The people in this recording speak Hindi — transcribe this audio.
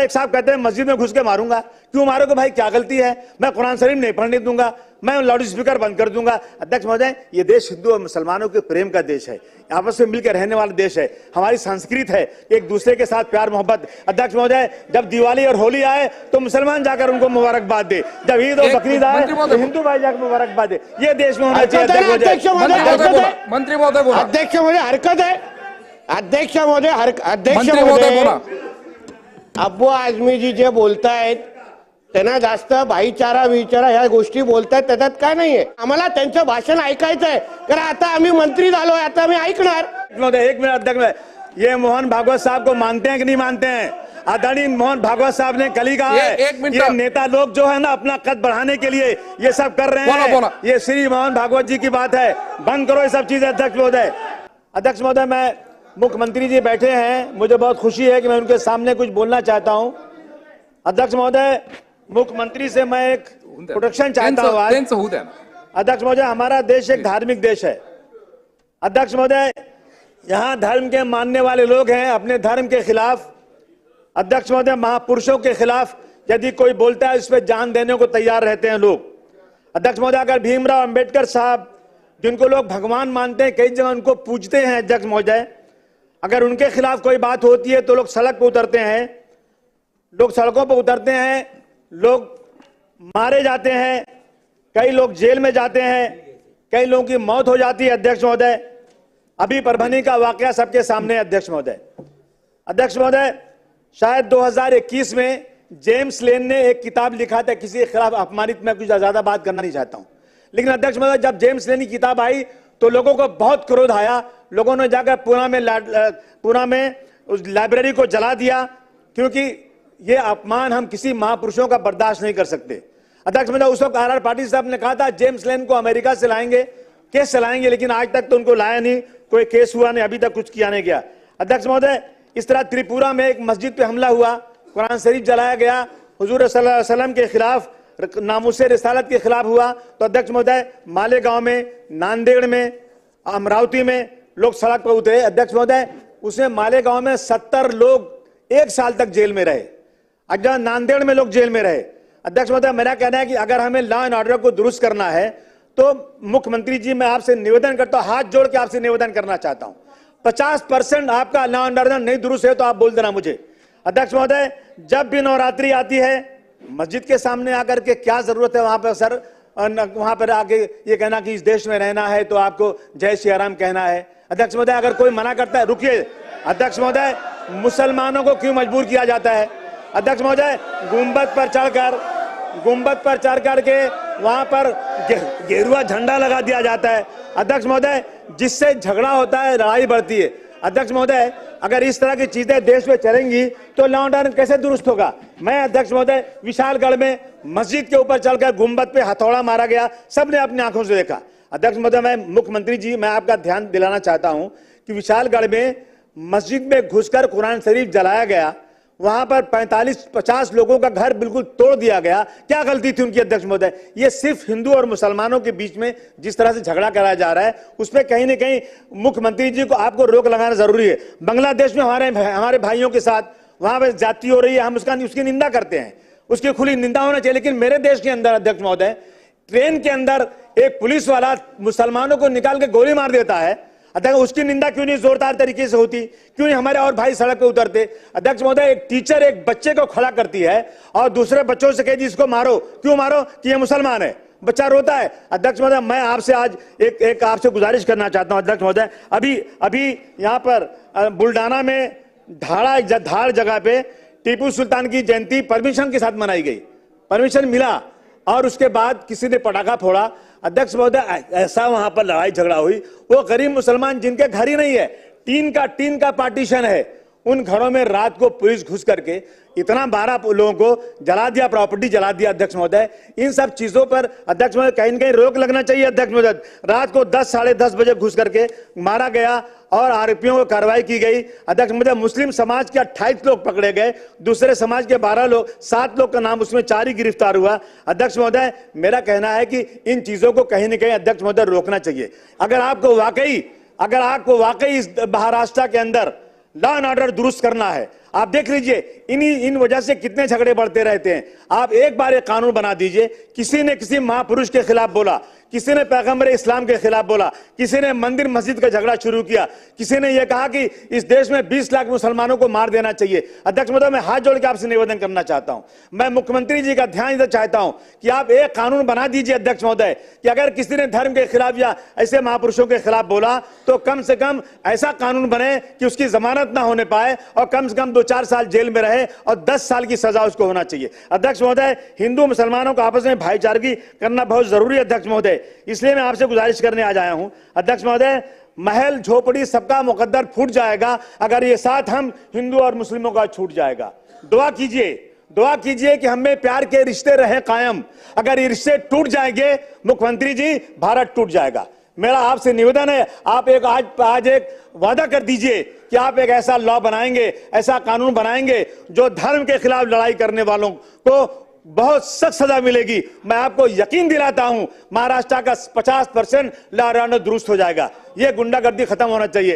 एक साहब कहते हैं मस्जिद में घुस के मारूंगा। क्यों मारोगे भाई, क्या गलती है? मैं कुरान शरीफ नहीं पढ़ने दूंगा, मैं लाउड स्पीकर बंद कर दूंगा। अध्यक्ष महोदय, ये देश हिंदू और मुसलमानों के प्रेम का देश है, आपस में मिलकर रहने वाला देश है, हमारी संस्कृति है एक दूसरे के साथ प्यार मोहब्बत। अध्यक्ष महोदय, जब दिवाली और होली आए तो मुसलमान जाकर उनको मुबारकबाद दे, जब ईद और बकरीद आए तो हिंदू भाई जाकर मुबारकबाद दे। ये देश में होना चाहिए। मंत्री महोदय बोला, अध्यक्ष महोदय हरकत है, अध्यक्ष महोदय अब्बू आझमी जी जे बोलतायत त्यांना जास्त भाईचारा विचारा ह्या गोष्टी बोलतायत, त्याच्यात काय नाहीये। आम्हाला त्यांचं भाषण ऐकायचंय, कारण आता आम्ही मंत्री झालोय, आता आम्ही ऐकणार। एक मिनट अध्यक्ष, ये मोहन भागवत साहब को मानते हैं कि नहीं मानते हैं? आदरणीय मोहन भागवत साहब ने कल ही कहा है, ये नेता लोग जो है ना अपना कद बढ़ाने के लिए ये सब कर रहे हैं। ये श्री मोहन भागवत जी की बात है, बंद करो ये सब चीजें। अध्यक्ष महोदय, अध्यक्ष महोदय, मैं मुख्यमंत्री जी बैठे हैं, मुझे बहुत खुशी है कि मैं उनके सामने कुछ बोलना चाहता हूं। अध्यक्ष महोदय, मुख्यमंत्री से मैं एक प्रोटेक्शन चाहता हूं आज। अध्यक्ष महोदय, हमारा देश एक धार्मिक देश है। अध्यक्ष महोदय, यहाँ धर्म के मानने वाले लोग हैं अपने धर्म के खिलाफ। अध्यक्ष महोदय, महापुरुषों के खिलाफ यदि कोई बोलता है, उस पर जान देने को तैयार रहते हैं लोग। अध्यक्ष महोदय, अगर भीमराव अंबेडकर साहब, जिनको लोग भगवान मानते हैं, कई जगह उनको पूजते हैं, अध्यक्ष महोदय, अगर उनके खिलाफ कोई बात होती है तो लोग सड़क पर उतरते हैं, लोग सड़कों पर उतरते हैं, लोग मारे जाते हैं, कई लोग जेल में जाते हैं, कई लोगों की मौत हो जाती है। अध्यक्ष महोदय, अभी परभनी का वाकया सबके सामने है। अध्यक्ष महोदय, अध्यक्ष महोदय, शायद 2021 में जेम्स लेन ने एक किताब लिखा था किसी के खिलाफ अपमानित। मैं कुछ ज्यादा बात करना नहीं चाहता हूं, लेकिन अध्यक्ष महोदय, जब जेम्स लेन की किताब आई तो लोगों को बहुत क्रोध आया। लोगों ने जाकर पुणे में उस लाइब्रेरी को जला दिया, क्योंकि ये अपमान हम किसी महापुरुषों का बर्दाश्त नहीं कर सकते। अध्यक्ष महोदय, उस वक्त आर पाटिल साहब ने कहा था जेम्स लेन को अमेरिका से लाएंगे, केस चलाएंगे, लेकिन आज तक तो उनको लाया नहीं, कोई केस हुआ नहीं, अभी तक कुछ किया नहीं गया। अध्यक्ष महोदय, इस तरह त्रिपुरा में एक मस्जिद पे हमला हुआ, कुरान शरीफ जलाया गया, हुजूर सल्लल्लाहु अलैहि वसल्लम के खिलाफ, नामुसे रिसालत के खिलाफ हुआ। तो अध्यक्ष महोदय, मालेगांव में, नांदेड़ में, अमरावती में लोग सड़क पर उतरे। अध्यक्ष महोदय, उसमें मालेगांव में 70 लोग 1 साल तक जेल में रहे, अगर नांदेड़ में लोग जेल में रहे। अध्यक्ष महोदय, मेरा कहना है कि अगर हमें लॉ एंड ऑर्डर को दुरुस्त करना है तो मुख्यमंत्री जी, मैं आपसे निवेदन करता हूं, हाथ जोड़ के आपसे निवेदन करना चाहता हूं, 50% आपका लॉ एंड ऑर्डर नहीं दुरुस्त है तो आप बोल देना मुझे। अध्यक्ष महोदय, जब भी नवरात्रि आती है, मस्जिद के सामने आकर के क्या जरूरत है वहां पर सर, वहां पर आके ये कहना कि इस देश में रहना है तो आपको जय श्री राम कहना है। अध्यक्ष महोदय, अगर कोई मना करता है, रुकिए अध्यक्ष महोदय, मुसलमानों को क्यों मजबूर किया जाता है? अध्यक्ष महोदय, गुंबद पर चढ़ करके वहां पर गेरुआ झंडा लगा दिया जाता है। अध्यक्ष महोदय, जिससे झगड़ा होता है, लड़ाई बढ़ती है। अध्यक्ष महोदय, अगर इस तरह की चीजें देश में चलेंगी तो लॉ एंड ऑर्डर कैसे दुरुस्त होगा? मैं अध्यक्ष महोदय, विशालगढ़ में मस्जिद के ऊपर चढ़कर गुंबद पे हथौड़ा मारा गया, सबने अपनी आंखों से देखा। अध्यक्ष महोदय, मैं मुख्यमंत्री जी, मैं आपका ध्यान दिलाना चाहता हूं कि विशालगढ़ में मस्जिद में घुसकर कुरान शरीफ जलाया गया, वहां पर 45-50 लोगों का घर बिल्कुल तोड़ दिया गया। क्या गलती थी उनकी? अध्यक्ष महोदय, ये सिर्फ हिंदू और मुसलमानों के बीच में जिस तरह से झगड़ा कराया जा रहा है, उसमें कहीं ना कहीं मुख्यमंत्री जी को आपको रोक लगाना जरूरी है। बांग्लादेश में हमारे भाइयों के साथ वहां पर जाति हो रही है, हम उसकी निंदा करते हैं, उसकी खुली निंदा होना चाहिए। लेकिन मेरे देश के अंदर अध्यक्ष महोदय, ट्रेन के अंदर एक पुलिस वाला मुसलमानों को निकाल के गोली मार देता है। अध्यक्ष, उसकी निंदा क्यों नहीं जोरदार तरीके से होती? क्यों नहीं हमारे और भाई सड़क पे उतरते? अध्यक्ष महोदय, एक टीचर एक बच्चे को खड़ा करती है और दूसरे बच्चों से कहती इसको मारो। क्यों मारो? कि ये मुसलमान है। बच्चा रोता है। अध्यक्ष महोदय, मैं आपसे आज एक आपसे गुजारिश करना चाहता हूं। अध्यक्ष महोदय, अभी यहाँ पर बुल्डाना में धाड़ जगह पे टीपू सुल्तान की जयंती परमिशन के साथ मनाई गई, परमिशन मिला, और उसके बाद किसी ने पटाखा फोड़ा। अध्यक्ष महोदय, ऐसा वहां पर लड़ाई झगड़ा हुई, वो गरीब मुसलमान जिनके घर ही नहीं है, टीन का पार्टीशन है, उन घरों में रात को पुलिस घुस करके इतना 12 लोगों को जला दिया, प्रॉपर्टी जला दिया। अध्यक्ष महोदय, इन सब चीजों पर अध्यक्ष महोदय कहीं न कहीं रोक लगना चाहिए। अध्यक्ष महोदय, रात को 10 साढ़े 10 बजे घुस करके मारा गया और आरोपियों को कार्रवाई की गई। अध्यक्ष महोदय, मुस्लिम समाज के 28 लोग पकड़े गए, दूसरे समाज के 12 लोग, 7 लोग का नाम, उसमें 4 ही गिरफ्तार हुआ। अध्यक्ष महोदय, मेरा कहना है कि इन चीजों को कहीं न कहीं अध्यक्ष महोदय रोकना चाहिए। अगर आपको वाकई इस महाराष्ट्र के अंदर लॉ एंड ऑर्डर दुरुस्त करना है, आप देख लीजिए इन वजह से कितने झगड़े बढ़ते रहते हैं। आप एक बार एक कानून बना दीजिए, किसी ने किसी महापुरुष के खिलाफ बोला, किसी ने पैगंबर इस्लाम के खिलाफ बोला, किसी ने मंदिर मस्जिद का झगड़ा शुरू किया, किसी ने यह कहा कि इस देश में 20 लाख मुसलमानों को मार देना चाहिए। अध्यक्ष महोदय, मैं हाथ जोड़ के आपसे निवेदन करना चाहता हूं, मैं मुख्यमंत्री जी का ध्यान इधर चाहता हूं कि आप एक कानून बना दीजिए अध्यक्ष महोदय कि अगर किसी ने धर्म के खिलाफ या ऐसे महापुरुषों के खिलाफ बोला तो कम से कम ऐसा कानून बने कि उसकी जमानत ना होने पाए और कम से कम 2-4 साल जेल में रहे और 10 साल की सजा उसको होना चाहिए। अध्यक्ष महोदय, हिंदू मुसलमानों को आपस में भाईचारगी करना बहुत जरूरी है अध्यक्ष महोदय, इसलिए मैं आपसे गुजारिश करने आज आया हूं। अध्यक्ष महोदय, महल झोपड़ी सबका मुकद्दर फूट जाएगा अगर ये साथ हम हिंदू और मुस्लिमों का छूट जाएगा। दुआ कीजिए कि हमें प्यार के रिश्ते रहे कायम। अगर ये रिश्ते टूट जाएंगे मुख्यमंत्री जी, भारत टूट जाएगा। मेरा आपसे निवेदन है, आप आज एक वादा कर दीजिए कि आप एक ऐसा लॉ बनाएंगे, ऐसा कानून बनाएंगे जो धर्म के खिलाफ लड़ाई करने वालों को बहुत सख्त सजा मिलेगी। मैं आपको यकीन दिलाता हूं महाराष्ट्र का 50% लॉ एंड ऑर्डर दुरुस्त हो जाएगा। ये गुंडागर्दी खत्म होना चाहिए।